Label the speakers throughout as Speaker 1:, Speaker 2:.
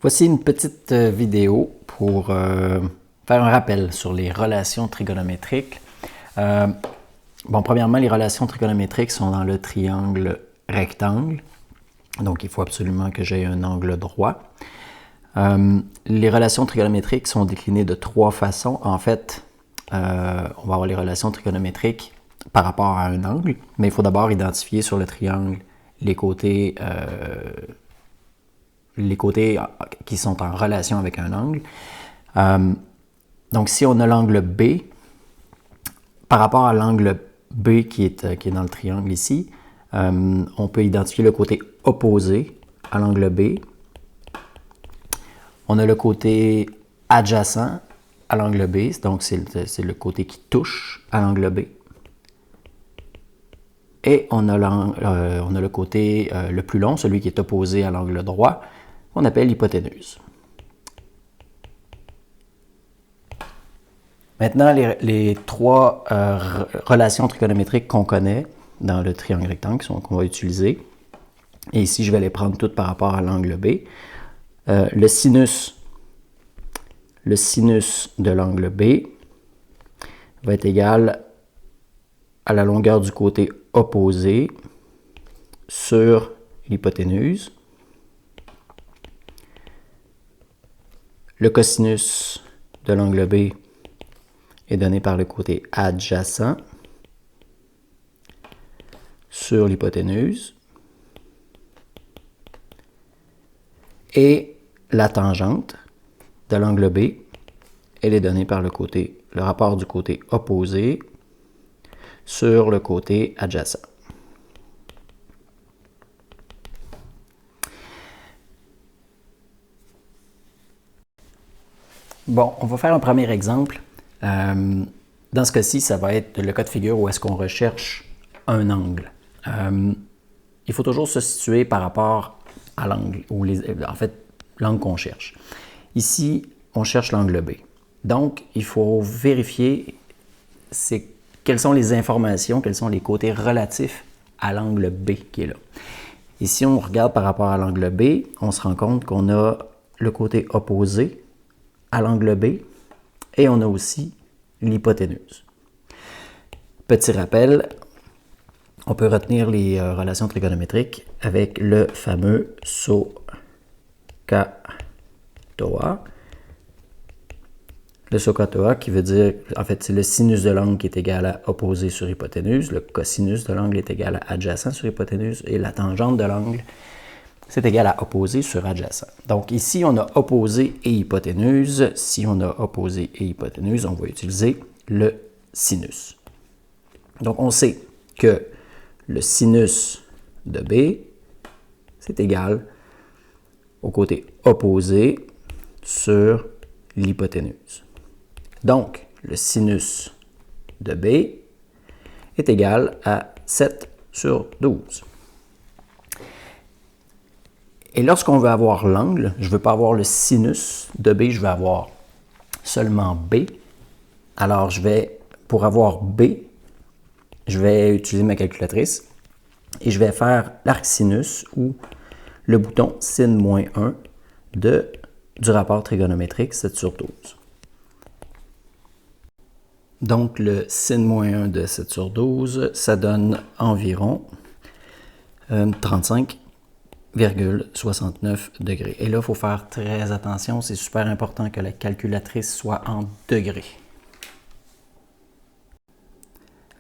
Speaker 1: Voici une petite vidéo pour faire un rappel sur les relations trigonométriques. Premièrement, les relations trigonométriques sont dans le triangle rectangle. Donc, il faut absolument que j'aie un angle droit. Les relations trigonométriques sont déclinées de trois façons. En fait, on va avoir les relations trigonométriques par rapport à un angle, mais il faut d'abord identifier sur le triangle les côtés qui sont en relation avec un angle. Donc, si on a l'angle B, par rapport à l'angle B qui est dans le triangle ici, on peut identifier le côté opposé à l'angle B. On a le côté adjacent à l'angle B, donc c'est le côté qui touche à l'angle B. Et on a le côté le plus long, celui qui est opposé à l'angle droit, qu'on appelle l'hypoténuse. Maintenant, les trois relations trigonométriques qu'on connaît dans le triangle rectangle qu'on va utiliser, et ici je vais les prendre toutes par rapport à l'angle B. Le sinus de l'angle B va être égal à la longueur du côté opposé sur l'hypoténuse. Le cosinus de l'angle B est donné par le côté adjacent sur l'hypoténuse. Et la tangente de l'angle B, elle est donnée par le rapport du côté opposé sur le côté adjacent. Bon, on va faire un premier exemple. Dans ce cas-ci, ça va être le cas de figure où est-ce qu'on recherche un angle. Il faut toujours se situer par rapport à l'angle, l'angle qu'on cherche. Ici, on cherche l'angle B. Donc, il faut vérifier quelles sont les informations, quels sont les côtés relatifs à l'angle B qui est là. Ici, on regarde par rapport à l'angle B, on se rend compte qu'on a le côté opposé à l'angle B et on a aussi l'hypoténuse. Petit rappel, on peut retenir les relations trigonométriques avec le fameux SOHCAHTOA. Le SOHCAHTOA qui veut dire, en fait, c'est le sinus de l'angle qui est égal à opposé sur hypoténuse, le cosinus de l'angle est égal à adjacent sur hypoténuse et la tangente de l'angle, c'est égal à opposé sur adjacent. Donc ici, on a opposé et hypoténuse. Si on a opposé et hypoténuse, on va utiliser le sinus. Donc on sait que le sinus de B, c'est égal au côté opposé sur l'hypoténuse. Donc, le sinus de B est égal à 7 sur 12. Et lorsqu'on veut avoir l'angle, je ne veux pas avoir le sinus de B, je veux avoir seulement B. Alors, pour avoir B, je vais utiliser ma calculatrice et je vais faire l'arcsinus ou le bouton sin moins 1 du rapport trigonométrique 7 sur 12. Donc, le sin moins 1 de 7 sur 12, ça donne environ 35,69 degrés. Et là, il faut faire très attention, c'est super important que la calculatrice soit en degrés.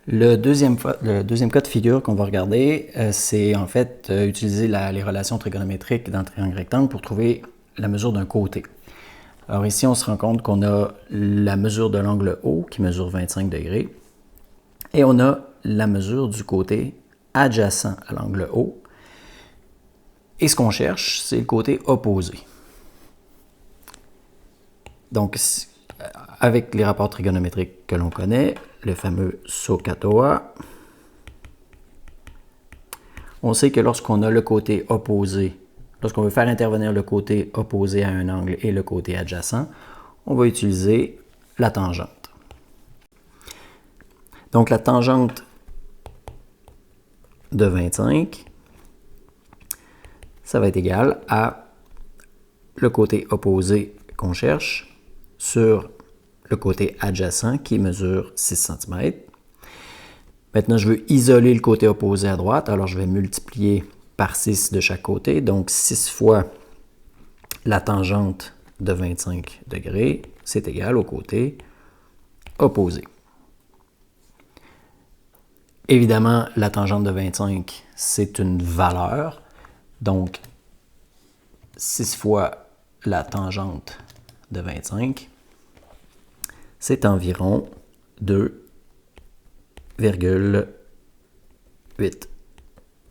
Speaker 1: Le deuxième cas de figure qu'on va regarder, c'est en fait utiliser les relations trigonométriques dans le triangle rectangle pour trouver la mesure d'un côté. Alors ici, on se rend compte qu'on a la mesure de l'angle haut qui mesure 25 degrés et on a la mesure du côté adjacent à l'angle haut. Et ce qu'on cherche, c'est le côté opposé. Donc, avec les rapports trigonométriques que l'on connaît, le fameux SOHCAHTOA, on sait que lorsqu'on a le côté opposé, lorsqu'on veut faire intervenir le côté opposé à un angle et le côté adjacent, on va utiliser la tangente. Donc, la tangente de 25, ça va être égal à le côté opposé qu'on cherche sur le côté adjacent qui mesure 6 cm. Maintenant, je veux isoler le côté opposé à droite, alors je vais multiplier par 6 de chaque côté, donc 6 fois la tangente de 25 degrés, c'est égal au côté opposé. Évidemment, la tangente de 25, c'est une valeur, donc 6 fois la tangente de 25, c'est environ 2,8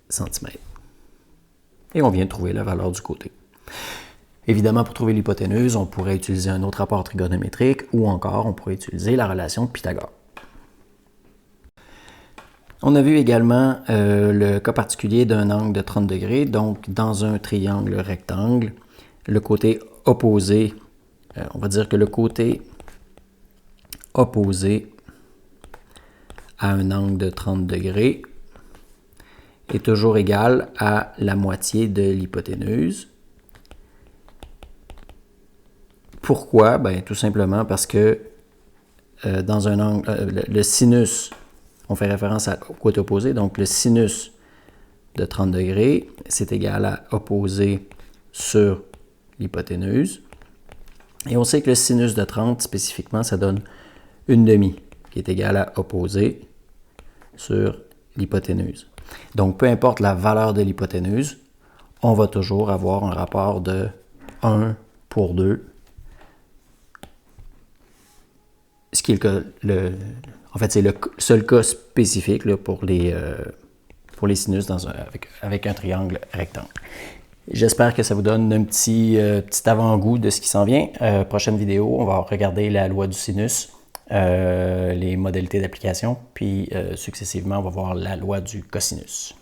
Speaker 1: cm. Et on vient de trouver la valeur du côté. Évidemment, pour trouver l'hypoténuse, on pourrait utiliser un autre rapport trigonométrique ou encore on pourrait utiliser la relation de Pythagore. On a vu également le cas particulier d'un angle de 30 degrés. Donc, dans un triangle rectangle, le côté opposé, on va dire que le côté opposé à un angle de 30 degrés est toujours égal à la moitié de l'hypoténuse. Pourquoi? Bien, tout simplement parce que dans un angle, le sinus, on fait référence au côté opposé, donc le sinus de 30 degrés, c'est égal à opposé sur l'hypoténuse. Et on sait que le sinus de 30, spécifiquement, ça donne une demi, qui est égale à opposé sur l'hypoténuse. Donc, peu importe la valeur de l'hypoténuse, on va toujours avoir un rapport de 1 pour 2, ce qui est en fait, c'est le seul cas spécifique là, pour les sinus avec un triangle rectangle. J'espère que ça vous donne un petit avant-goût de ce qui s'en vient. Prochaine vidéo, on va regarder la loi du sinus, les modalités d'application, puis successivement, on va voir la loi du cosinus.